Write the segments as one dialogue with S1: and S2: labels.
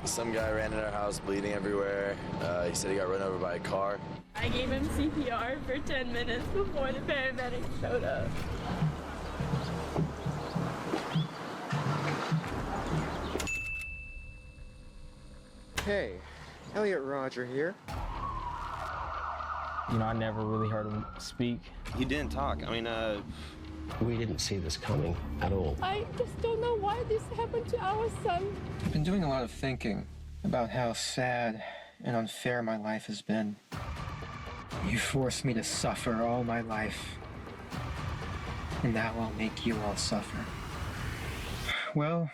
S1: Some guy ran in our house bleeding everywhere. He said he got run over by a car.
S2: I gave him CPR for 10 minutes before the paramedics showed up.
S3: Hey, Elliot Rodgers here.
S4: You know, I never really heard him speak.
S5: He didn't talk.
S6: We didn't see this coming at all.
S2: I just don't know why this happened to our son.
S3: I've been doing a lot of thinking about how sad and unfair my life has been. You forced me to suffer all my life, and now I'll make you all suffer. Well,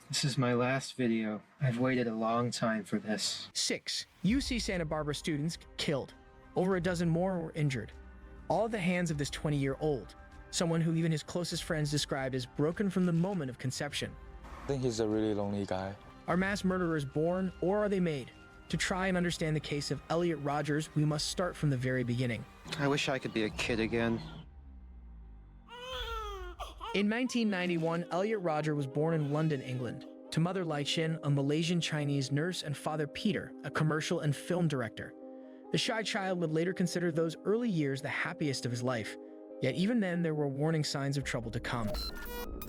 S3: this is my last video. I've waited a long time for this.
S7: 6 UC Santa Barbara students killed. Over a dozen more were injured. All at the hands of this 20-year-old, someone who even his closest friends described as broken from the moment of conception.
S4: I think he's a really lonely guy.
S7: Are mass murderers born, or are they made? To try and understand the case of Elliot Rodgers, we must start from the very beginning.
S3: I wish I could be a kid again.
S7: In 1991, Elliot Rodgers was born in London, England, to mother Lai Chin, a Malaysian Chinese nurse, and father Peter, a commercial and film director. The shy child would later consider those early years the happiest of his life, yet even then there were warning signs of trouble to come.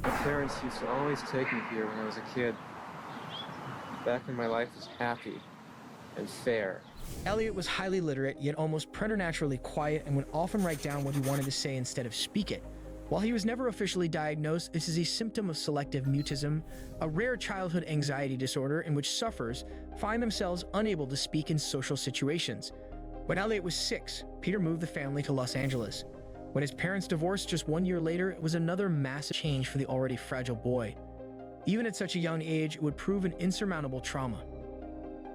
S3: My parents used to always take me here when I was a kid, back when my life was happy and fair.
S7: Elliot was highly literate, yet almost preternaturally quiet, and would often write down what he wanted to say instead of speak it. While he was never officially diagnosed, this is a symptom of selective mutism, a rare childhood anxiety disorder in which sufferers find themselves unable to speak in social situations. When Elliot was 6, Peter moved the family to Los Angeles. When his parents divorced just 1 year later, it was another massive change for the already fragile boy. Even at such a young age, it would prove an insurmountable trauma.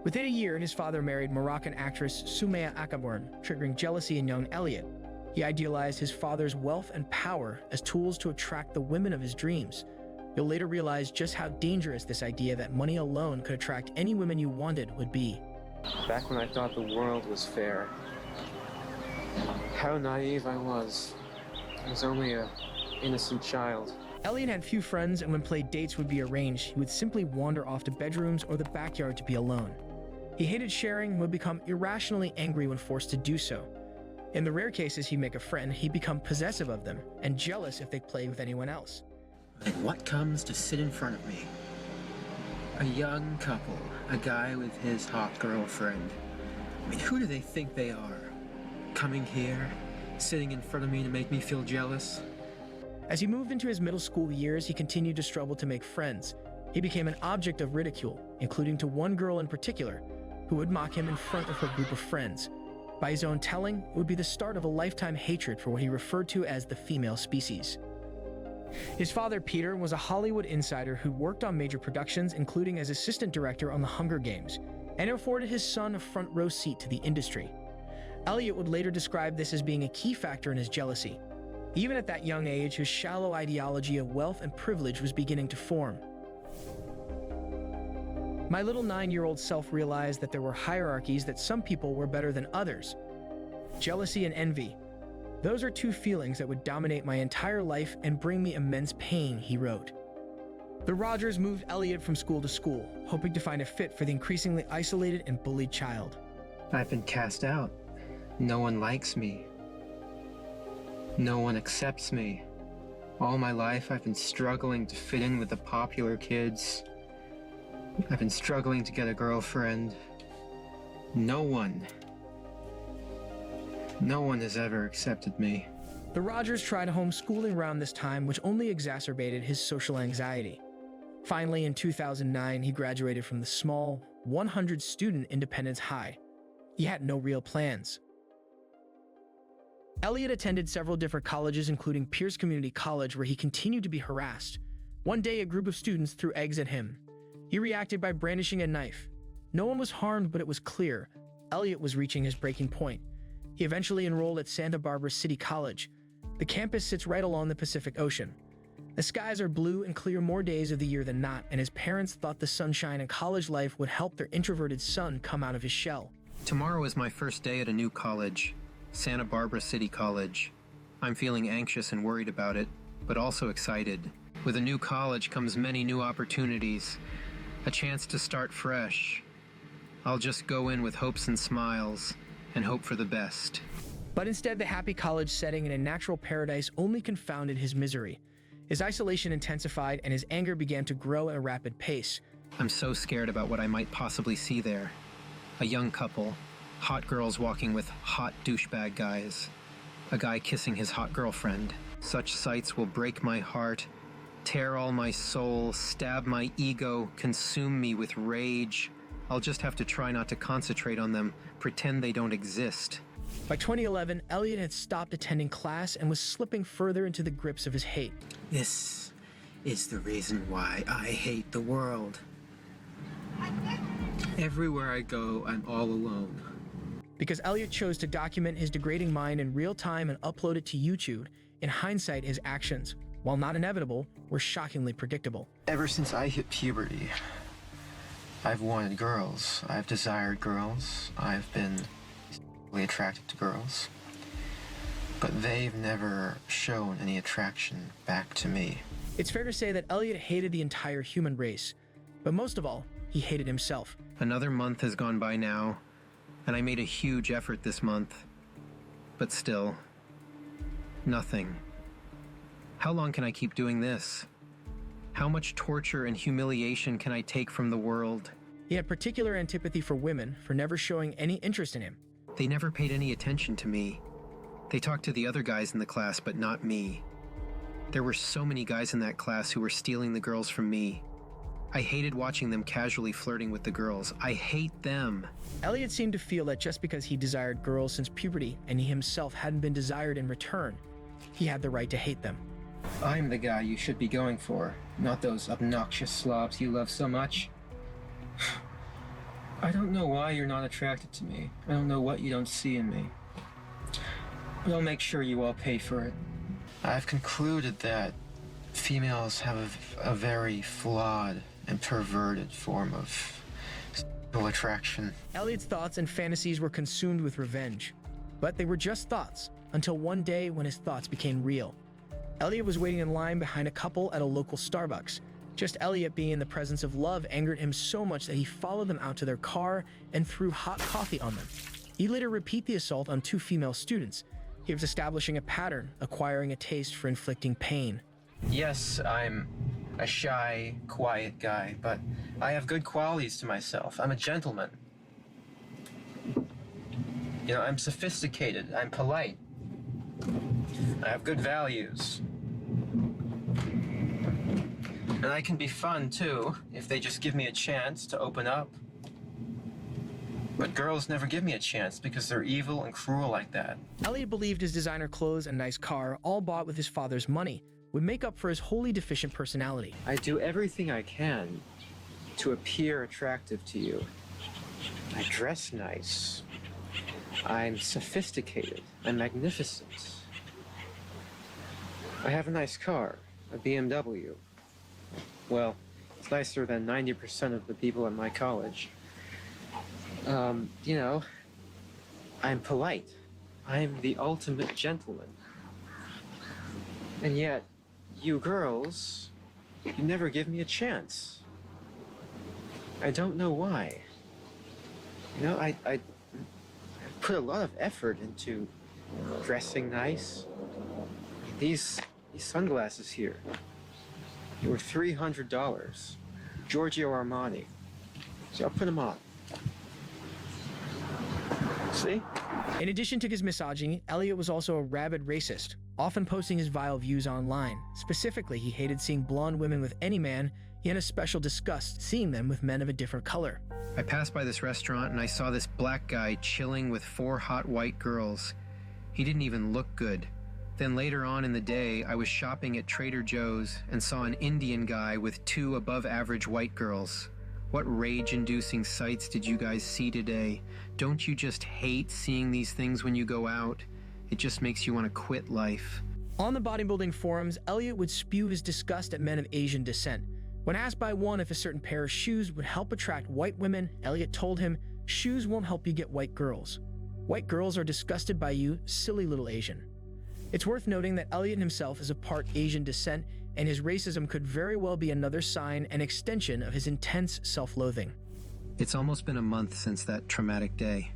S7: Within a year, his father married Moroccan actress Sumaya Akaborn, triggering jealousy in young Elliot. He idealized his father's wealth and power as tools to attract the women of his dreams. You'll later realize just how dangerous this idea that money alone could attract any women you wanted would be.
S3: Back when I thought the world was fair. How naive I was. I was only an innocent child.
S7: Elliot had few friends, and when play dates would be arranged, he would simply wander off to bedrooms or the backyard to be alone. He hated sharing and would become irrationally angry when forced to do so. In the rare cases he'd make a friend, he'd become possessive of them and jealous if they played with anyone else.
S8: And what comes to sit in front of me? A young couple, a guy with his hot girlfriend. I mean, who do they think they are? Coming here, sitting in front of me to make me feel jealous?
S7: As he moved into his middle school years, he continued to struggle to make friends. He became an object of ridicule, including to one girl in particular, who would mock him in front of her group of friends. By his own telling, it would be the start of a lifetime hatred for what he referred to as the female species. His father, Peter, was a Hollywood insider who worked on major productions, including as assistant director on The Hunger Games, and afforded his son a front row seat to the industry. Elliot would later describe this as being a key factor in his jealousy. Even at that young age, his shallow ideology of wealth and privilege was beginning to form. My little 9-year-old self realized that there were hierarchies, that some people were better than others. Jealousy and envy. Those are two feelings that would dominate my entire life and bring me immense pain, he wrote. The Rodgers moved Elliot from school to school, hoping to find a fit for the increasingly isolated and bullied child.
S3: I've been cast out. No one likes me. No one accepts me. All my life I've been struggling to fit in with the popular kids. I've been struggling to get a girlfriend. No one has ever accepted me.
S7: The Rodgers tried homeschooling around this time, which only exacerbated his social anxiety. Finally, in 2009, he graduated from the small, 100-student Independence High. He had no real plans. Elliot attended several different colleges, including Pierce Community College, where he continued to be harassed. One day, a group of students threw eggs at him. He reacted by brandishing a knife. No one was harmed, but it was clear Elliot was reaching his breaking point. He eventually enrolled at Santa Barbara City College. The campus sits right along the Pacific Ocean. The skies are blue and clear more days of the year than not, and his parents thought the sunshine and college life would help their introverted son come out of his shell.
S8: Tomorrow is my first day at a new college, Santa Barbara City College. I'm feeling anxious and worried about it, but also excited. With a new college comes many new opportunities. A chance to start fresh. I'll just go in with hopes and smiles and hope for the best.
S7: But instead, the happy college setting in a natural paradise only confounded his misery. His isolation intensified and his anger began to grow at a rapid pace.
S8: I'm so scared about what I might possibly see there. A young couple, hot girls walking with hot douchebag guys, a guy kissing his hot girlfriend. Such sights will break my heart, tear all my soul, stab my ego, consume me with rage. I'll just have to try not to concentrate on them, pretend they don't exist.
S7: By 2011, Elliot had stopped attending class and was slipping further into the grips of his hate.
S8: This is the reason why I hate the world. Everywhere I go, I'm all alone.
S7: Because Elliot chose to document his degrading mind in real time and upload it to YouTube, in hindsight, his actions, while not inevitable, were shockingly predictable.
S3: Ever since I hit puberty, I've wanted girls. I've desired girls. I've been sexually attracted to girls. But they've never shown any attraction back to me.
S7: It's fair to say that Elliot hated the entire human race, but most of all, he hated himself.
S8: Another month has gone by now, and I made a huge effort this month. But still, nothing. How long can I keep doing this? How much torture and humiliation can I take from the world?
S7: He had particular antipathy for women for never showing any interest in him.
S8: They never paid any attention to me. They talked to the other guys in the class, but not me. There were so many guys in that class who were stealing the girls from me. I hated watching them casually flirting with the girls. I hate them.
S7: Elliot seemed to feel that just because he desired girls since puberty and he himself hadn't been desired in return, he had the right to hate them.
S3: I'm the guy you should be going for, not those obnoxious slobs you love so much. I don't know why you're not attracted to me. I don't know what you don't see in me. But I'll make sure you all pay for it. I've concluded that females have a very flawed and perverted form of sexual attraction.
S7: Elliot's thoughts and fantasies were consumed with revenge, but they were just thoughts until one day when his thoughts became real. Elliot was waiting in line behind a couple at a local Starbucks. Just Elliot being in the presence of love angered him so much that he followed them out to their car and threw hot coffee on them. He later repeat the assault on two female students. He was establishing a pattern, acquiring a taste for inflicting pain.
S3: Yes, I'm a shy, quiet guy, but I have good qualities to myself. I'm a gentleman. You know, I'm sophisticated. I'm polite. I have good values. And I can be fun, too, if they just give me a chance to open up. But girls never give me a chance because they're evil and cruel like that.
S7: Elliot believed his designer clothes and nice car, all bought with his father's money, would make up for his wholly deficient personality.
S3: I do everything I can to appear attractive to you. I dress nice. I'm sophisticated. I'm magnificent. I have a nice car, a BMW. Well, it's nicer than 90% of the people at my college. You know, I'm polite. I'm the ultimate gentleman. And yet, you girls, you never give me a chance. I don't know why. You know, I put a lot of effort into dressing nice. These sunglasses here, they were $300. Giorgio Armani. So I'll put them on. See?
S7: In addition to his misogyny, Elliot was also a rabid racist, often posting his vile views online. Specifically, he hated seeing blonde women with any man. He had a special disgust seeing them with men of a different color.
S8: I passed by this restaurant and I saw this black guy chilling with 4 hot white girls. He didn't even look good. Then later on in the day, I was shopping at Trader Joe's and saw an Indian guy with 2 above-average white girls. What rage-inducing sights did you guys see today? Don't you just hate seeing these things when you go out? It just makes you want to quit life.
S7: On the bodybuilding forums, Elliot would spew his disgust at men of Asian descent. When asked by one if a certain pair of shoes would help attract white women, Elliot told him, "Shoes won't help you get white girls. White girls are disgusted by you, silly little Asian." It's worth noting that Elliot himself is of part Asian descent, and his racism could very well be another sign and extension of his intense self-loathing.
S8: It's almost been a month since that traumatic day.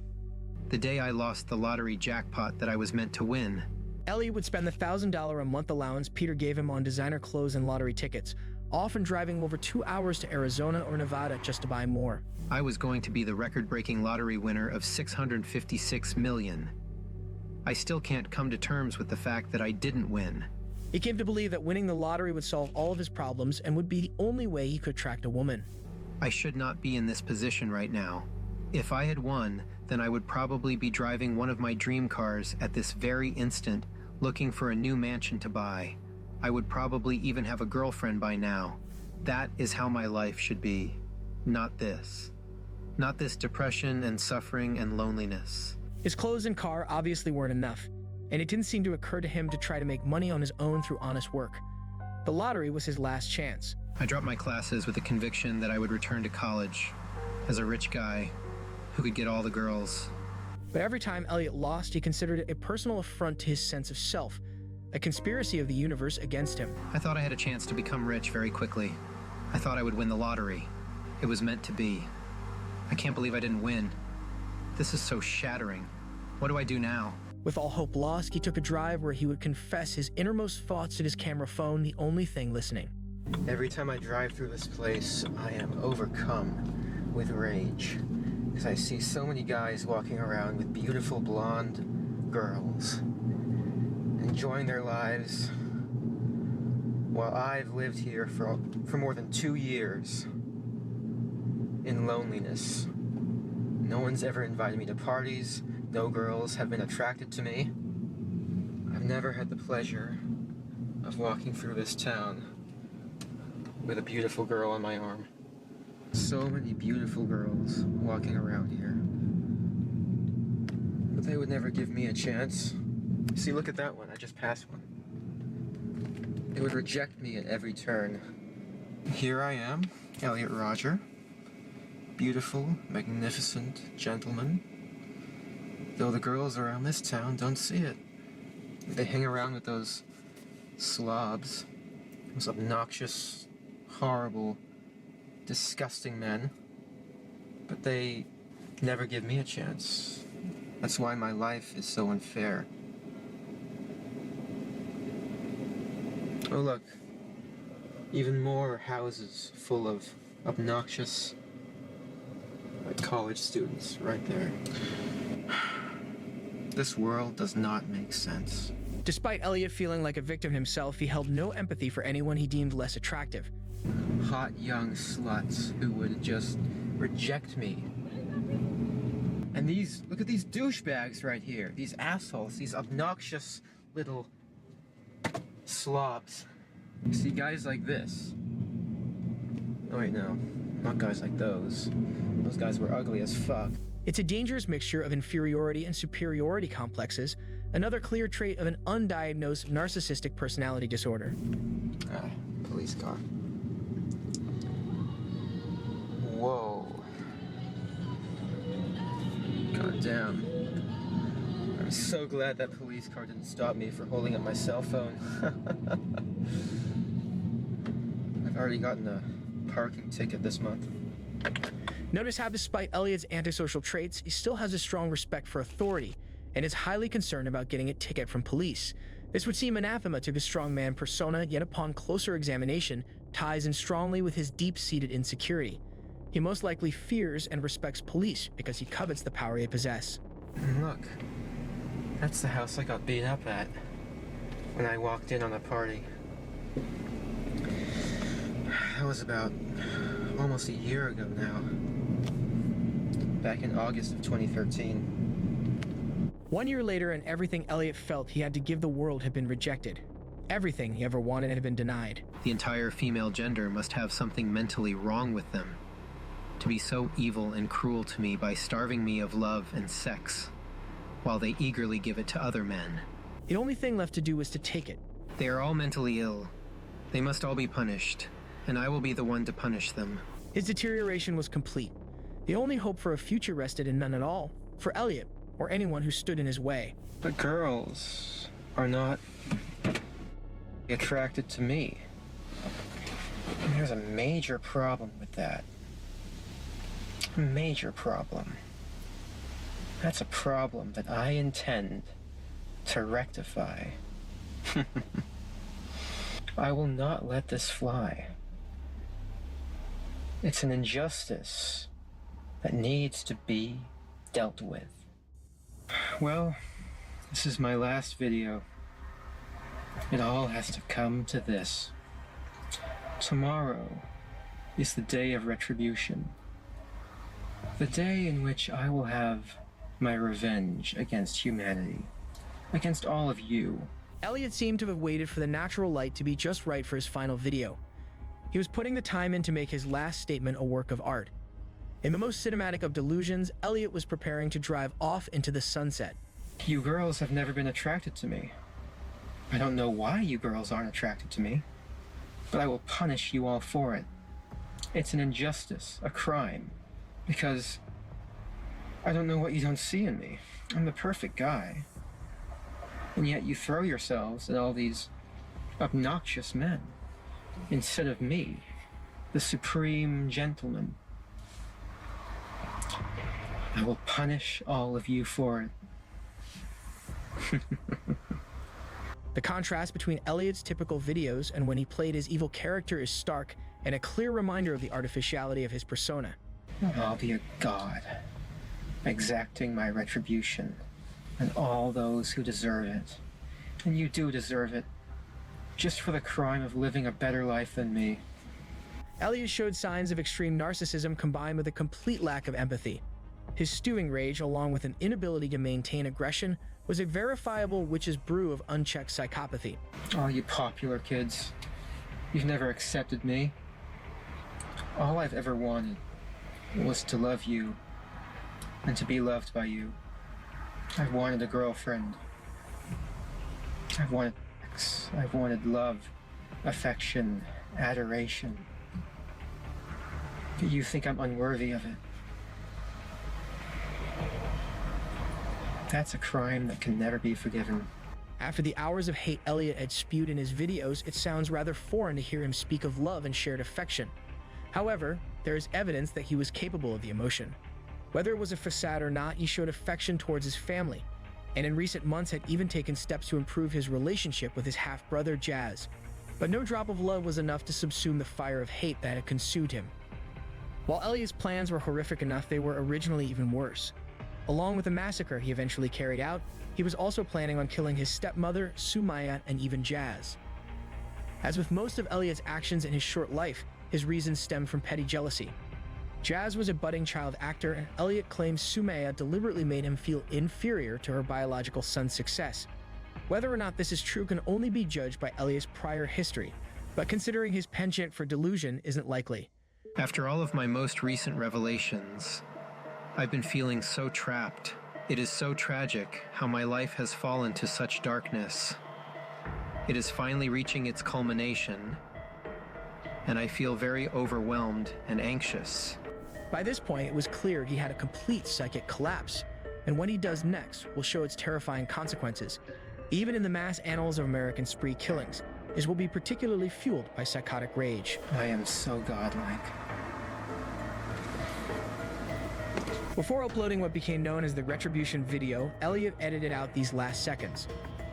S8: The day I lost the lottery jackpot that I was meant to win.
S7: Elliot would spend the $1,000 a month allowance Peter gave him on designer clothes and lottery tickets, often driving over 2 hours to Arizona or Nevada just to buy more.
S8: I was going to be the record-breaking lottery winner of $656 million. I still can't come to terms with the fact that I didn't win.
S7: He came to believe that winning the lottery would solve all of his problems and would be the only way he could attract a woman.
S8: I should not be in this position right now. If I had won, then I would probably be driving one of my dream cars at this very instant, looking for a new mansion to buy. I would probably even have a girlfriend by now. That is how my life should be. Not this. Not this depression and suffering and loneliness.
S7: His clothes and car obviously weren't enough, and it didn't seem to occur to him to try to make money on his own through honest work. The lottery was his last chance.
S8: I dropped my classes with the conviction that I would return to college as a rich guy who could get all the girls.
S7: But every time Elliot lost, he considered it a personal affront to his sense of self, a conspiracy of the universe against him.
S8: I thought I had a chance to become rich very quickly. I thought I would win the lottery. It was meant to be. I can't believe I didn't win. This is so shattering. What do I do now?
S7: With all hope lost, he took a drive where he would confess his innermost thoughts to his camera phone, the only thing listening.
S3: Every time I drive through this place, I am overcome with rage, because I see so many guys walking around with beautiful blonde girls, enjoying their lives, while I've lived here for more than 2 years in loneliness. No one's ever invited me to parties. No girls have been attracted to me. I've never had the pleasure of walking through this town with a beautiful girl on my arm. So many beautiful girls walking around here. But they would never give me a chance. See, look at that one. I just passed one. They would reject me at every turn. Here I am, Elliot Rodgers. Beautiful, magnificent gentleman. Though the girls around this town don't see it. They hang around with those slobs, those obnoxious, horrible, disgusting men. But they never give me a chance. That's why my life is so unfair. Oh look, even more houses full of obnoxious college students right there. This world does not make sense.
S7: Despite Elliot feeling like a victim himself, he held no empathy for anyone he deemed less attractive.
S3: Hot young sluts who would just reject me. And look at these douchebags right here. These assholes, these obnoxious little slobs. You see guys like this. Oh wait, no. Not guys like those. Those guys were ugly as fuck.
S7: It's a dangerous mixture of inferiority and superiority complexes, another clear trait of an undiagnosed narcissistic personality disorder.
S3: Police car. Whoa. God damn. I'm so glad that police car didn't stop me for holding up my cell phone. I've already gotten a parking ticket this month.
S7: Notice how despite Elliot's antisocial traits, he still has a strong respect for authority and is highly concerned about getting a ticket from police. This would seem anathema to the strongman persona, yet upon closer examination, ties in strongly with his deep-seated insecurity. He most likely fears and respects police because he covets the power they possess.
S3: Look, that's the house I got beat up at when I walked in on a party. That was about almost a year ago now. Back in August of 2013.
S7: 1 year later, and everything Elliot felt he had to give the world had been rejected. Everything he ever wanted had been denied.
S8: The entire female gender must have something mentally wrong with them. To be so evil and cruel to me by starving me of love and sex, while they eagerly give it to other men.
S7: The only thing left to do was to take it.
S8: They are all mentally ill. They must all be punished, and I will be the one to punish them.
S7: His deterioration was complete. The only hope for a future rested in none at all, for Elliot, or anyone who stood in his way.
S3: The girls are not attracted to me. And there's a major problem with that. A major problem. That's a problem that I intend to rectify. I will not let this fly. It's an injustice that needs to be dealt with. Well, this is my last video. It all has to come to this. Tomorrow is the day of retribution. The day in which I will have my revenge against humanity. Against all of you.
S7: Elliot seemed to have waited for the natural light to be just right for his final video. He was putting the time in to make his last statement a work of art. In the most cinematic of delusions, Elliot was preparing to drive off into the sunset.
S3: You girls have never been attracted to me. I don't know why you girls aren't attracted to me, but I will punish you all for it. It's an injustice, a crime, because I don't know what you don't see in me. I'm the perfect guy. And yet you throw yourselves at all these obnoxious men instead of me, the supreme gentleman. I will punish all of you for it.
S7: The contrast between Elliot's typical videos and when he played his evil character is stark and a clear reminder of the artificiality of his persona.
S3: I'll be a god, exacting my retribution on all those who deserve it. And you do deserve it, just for the crime of living a better life than me.
S7: Elliot showed signs of extreme narcissism combined with a complete lack of empathy. His stewing rage, along with an inability to maintain aggression, was a verifiable witch's brew of unchecked psychopathy.
S3: All you popular kids, you've never accepted me. All I've ever wanted was to love you and to be loved by you. I've wanted a girlfriend. I've wanted sex. I've wanted love, affection, adoration. But you think I'm unworthy of it. That's a crime that can never be forgiven.
S7: After the hours of hate Elliot had spewed in his videos, it sounds rather foreign to hear him speak of love and shared affection. However, there is evidence that he was capable of the emotion. Whether it was a facade or not, he showed affection towards his family, and in recent months had even taken steps to improve his relationship with his half-brother Jazz. But no drop of love was enough to subsume the fire of hate that had consumed him. While Elliot's plans were horrific enough, they were originally even worse. Along with the massacre he eventually carried out, he was also planning on killing his stepmother, Sumaya, and even Jazz. As with most of Elliot's actions in his short life, his reasons stemmed from petty jealousy. Jazz was a budding child actor, and Elliot claims Sumaya deliberately made him feel inferior to her biological son's success. Whether or not this is true can only be judged by Elliot's prior history, but considering his penchant for delusion isn't likely.
S8: After all of my most recent revelations, I've been feeling so trapped. It is so tragic how my life has fallen to such darkness. It is finally reaching its culmination, and I feel very overwhelmed and anxious.
S7: By this point, it was clear he had a complete psychic collapse, and what he does next will show its terrifying consequences. Even in the mass annals of American spree killings, his will be particularly fueled by psychotic rage.
S3: I am so godlike.
S7: Before uploading what became known as the Retribution video, Elliot edited out these last seconds.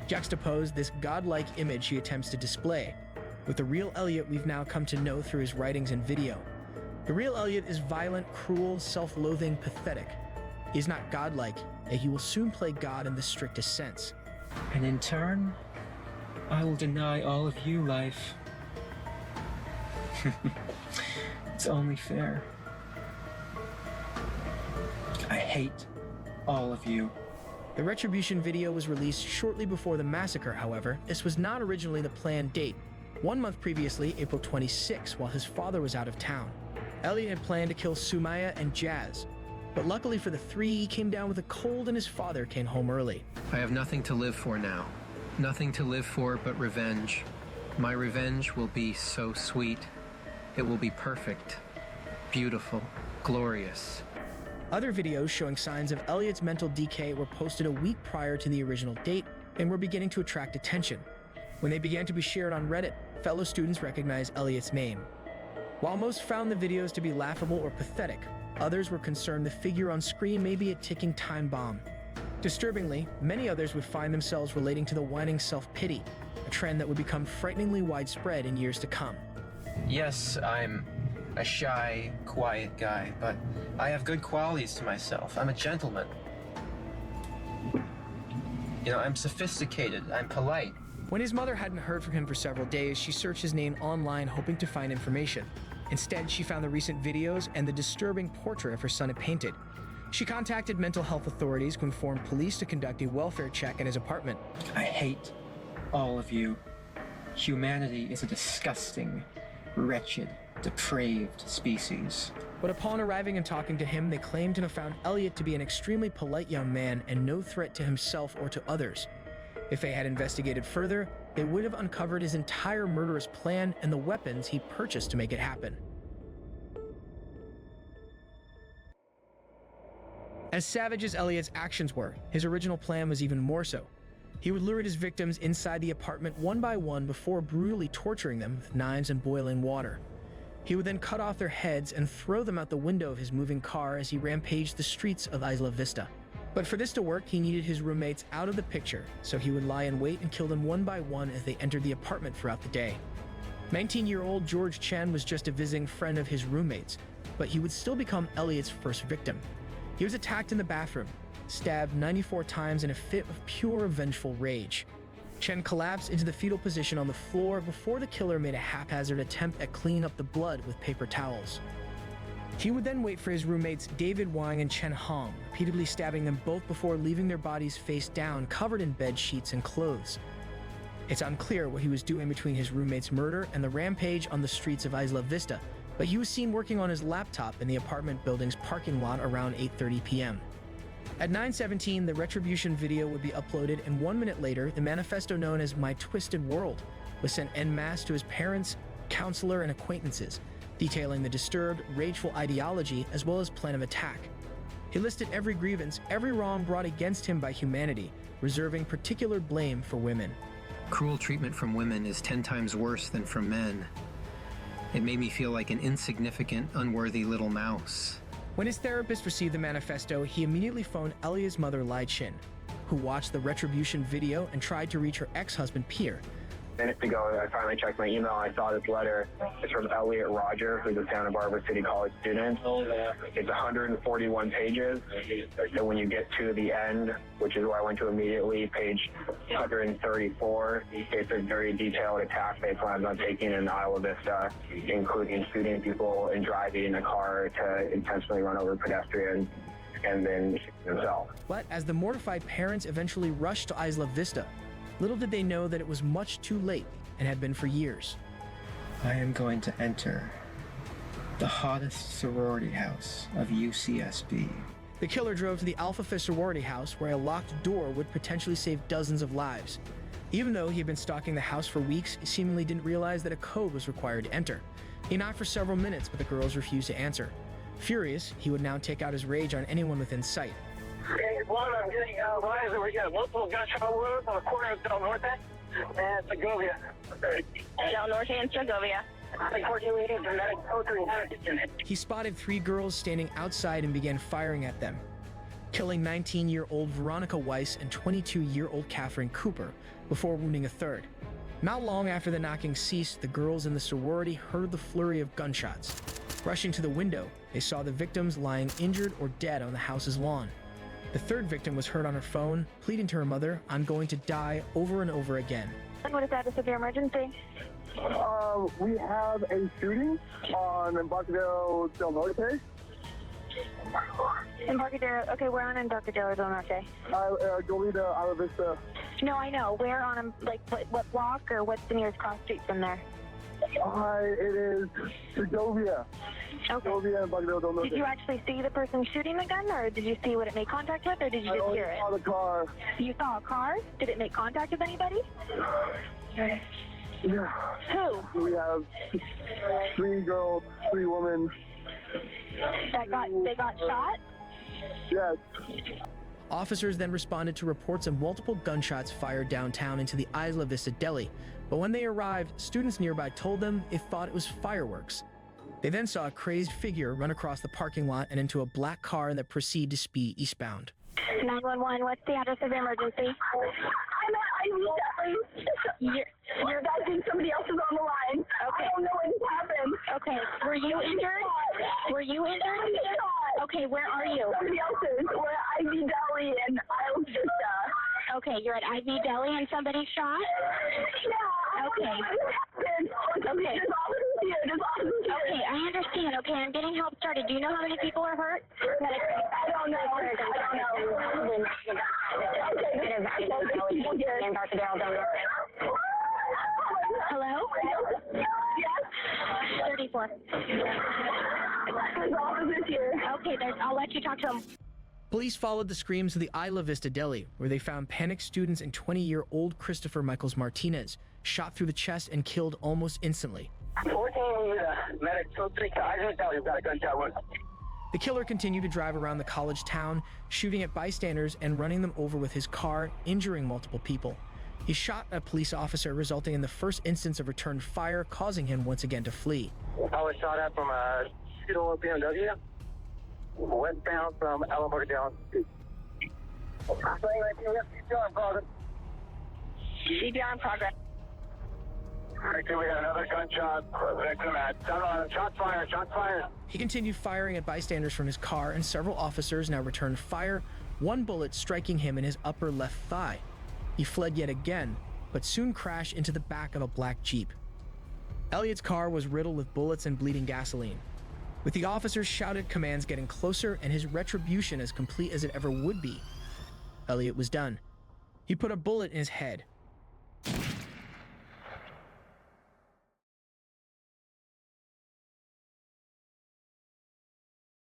S7: Juxtaposed this godlike image he attempts to display with the real Elliot we've now come to know through his writings and video. The real Elliot is violent, cruel, self-loathing, pathetic. He is not godlike, and he will soon play God in the strictest sense.
S3: And in turn, I will deny all of you life. It's only fair. I hate all of you.
S7: The Retribution video was released shortly before the massacre, however. This was not originally the planned date. 1 month previously, April 26, while his father was out of town. Elliot had planned to kill Sumaya and Jazz, but luckily for the three, he came down with a cold and his father came home early.
S8: I have nothing to live for now. Nothing to live for but revenge. My revenge will be so sweet. It will be perfect, beautiful, glorious.
S7: Other videos showing signs of Elliot's mental decay were posted a week prior to the original date and were beginning to attract attention. When they began to be shared on Reddit, fellow students recognized Elliot's name. While most found the videos to be laughable or pathetic, others were concerned the figure on screen may be a ticking time bomb. Disturbingly, many others would find themselves relating to the whining self-pity, a trend that would become frighteningly widespread in years to come.
S3: Yes, I'm a shy, quiet guy, but I have good qualities to myself. I'm a gentleman. You know, I'm sophisticated, I'm polite.
S7: When his mother hadn't heard from him for several days, she searched his name online hoping to find information. Instead, she found the recent videos and the disturbing portrait of her son had painted. She contacted mental health authorities who informed police to conduct a welfare check at his apartment.
S3: I hate all of you. Humanity is a disgusting, wretched, depraved species.
S7: But upon arriving and talking to him, they claimed to have found Elliot to be an extremely polite young man and no threat to himself or to others. If they had investigated further, they would have uncovered his entire murderous plan and the weapons he purchased to make it happen. As savage as Elliot's actions were, his original plan was even more so. He would lure his victims inside the apartment one by one before brutally torturing them with knives and boiling water. He would then cut off their heads and throw them out the window of his moving car as he rampaged the streets of Isla Vista. But for this to work, he needed his roommates out of the picture, so he would lie in wait and kill them one by one as they entered the apartment throughout the day. 19-year-old George Chen was just a visiting friend of his roommates, but he would still become Elliot's first victim. He was attacked in the bathroom, stabbed 94 times in a fit of pure vengeful rage. Chen collapsed into the fetal position on the floor before the killer made a haphazard attempt at cleaning up the blood with paper towels. He would then wait for his roommates David Wang and Chen Hong, repeatedly stabbing them both before leaving their bodies face down, covered in bed sheets and clothes. It's unclear what he was doing between his roommate's murder and the rampage on the streets of Isla Vista, but he was seen working on his laptop in the apartment building's parking lot around 8:30 p.m. At 9:17, the retribution video would be uploaded, and 1 minute later, the manifesto known as My Twisted World was sent en masse to his parents, counselor, and acquaintances, detailing the disturbed, rageful ideology as well as plan of attack. He listed every grievance, every wrong brought against him by humanity, reserving particular blame for women.
S8: Cruel treatment from women is 10 times worse than from men. It made me feel like an insignificant, unworthy little mouse.
S7: When his therapist received the manifesto, he immediately phoned Elliot's mother, Lai Chin, who watched the retribution video and tried to reach her ex-husband, Pierre.
S5: Minutes ago, I finally checked my email. I saw this letter. It's from Elliot Rodgers, who's a Santa Barbara City College student. It's 141 pages. So when you get to the end, which is where I went to immediately, page 134, it's a very detailed attack they plan on taking in Isla Vista, including shooting people and driving a car to intentionally run over pedestrians and then shoot himself.
S7: But as the mortified parents eventually rushed to Isla Vista, little did they know that it was much too late and had been for years.
S3: I am going to enter the hottest sorority house of UCSB.
S7: The killer drove to the Alpha Phi sorority house where a locked door would potentially save dozens of lives. Even though he had been stalking the house for weeks, he seemingly didn't realize that a code was required to enter. He knocked for several minutes, but the girls refused to answer. Furious, he would now take out his rage on anyone within sight.
S9: Hey, one, I'm getting advised that we got multiple gunshot wounds on the corner of Del Norte and Segovia.
S2: Del Norte and Segovia.
S9: Unfortunately, dramatic poetry.
S7: He spotted 3 girls standing outside and began firing at them, killing 19-year-old Veronica Weiss and 22-year-old Catherine Cooper before wounding a third. Not long after the knocking ceased, the girls in the sorority heard the flurry of gunshots. Rushing to the window, they saw the victims lying injured or dead on the house's lawn. The third victim was heard on her phone, pleading to her mother, "I'm going to die," over and over again.
S2: What is the status of your emergency?
S9: We have a shooting on Embarcadero Del Norte.
S2: Embarcadero. Okay, we're on Embarcadero Del Norte.
S9: Goleta, Isla Vista.
S2: No, I know. Where on, like, what block or what's the nearest cross street from there?
S9: It is Segovia.
S2: Okay.
S9: Segovia, Embarcadero Del Norte.
S2: Did you actually see the person shooting the gun, or did you see what it made contact with, or did you just hear it?
S9: I saw the car.
S2: You saw a car? Did it make contact with anybody?
S9: Yeah.
S2: Who?
S9: We have 3 girls, 3 women.
S2: They got shot?
S9: Yes.
S7: Officers then responded to reports of multiple gunshots fired downtown into the Isla Vista deli, but when they arrived, students nearby told them they thought it was fireworks. They then saw a crazed figure run across the parking lot and into a black car that proceeded to speed eastbound.
S10: 911, what's the address of your emergency? I'm at Ivy. Your guy thinks somebody else is on the line. Okay. I don't know what just happened. Okay. Were you injured? Were you injured? Okay, where are you? Somebody else's. We're at Ivy Deli in Isle Vista. Okay, you're at Ivy Deli and somebody shot? Yeah. Okay. Okay. Okay, I understand. Okay, I'm getting help started. Do you know how many people are hurt? I don't know. Hello? Yes? 34. Okay, I'll let you talk to him.
S7: Police followed the screams to the Isla Vista Deli, where they found panicked students and 20-year-old Christopher Michaels Martinez, shot through the chest and killed almost instantly.
S9: 14, medic, so 3, I just tell you, got a gunshot wound.
S7: The killer continued to drive around the college town, shooting at bystanders and running them over with his car, injuring multiple people. He shot a police officer, resulting in the first instance of returned fire, causing him once again to flee.
S9: I was shot at from a two-door BMW, westbound from Alabama down. CPR in progress.
S10: CPR in progress.
S9: Okay, we got another gunshot. Victim at shots fired, shots fired.
S7: He continued firing at bystanders from his car, and several officers now returned fire, one bullet striking him in his upper left thigh. He fled yet again, but soon crashed into the back of a black Jeep. Elliot's car was riddled with bullets and bleeding gasoline. With the officers' shouted commands getting closer and his retribution as complete as it ever would be, Elliot was done. He put a bullet in his head,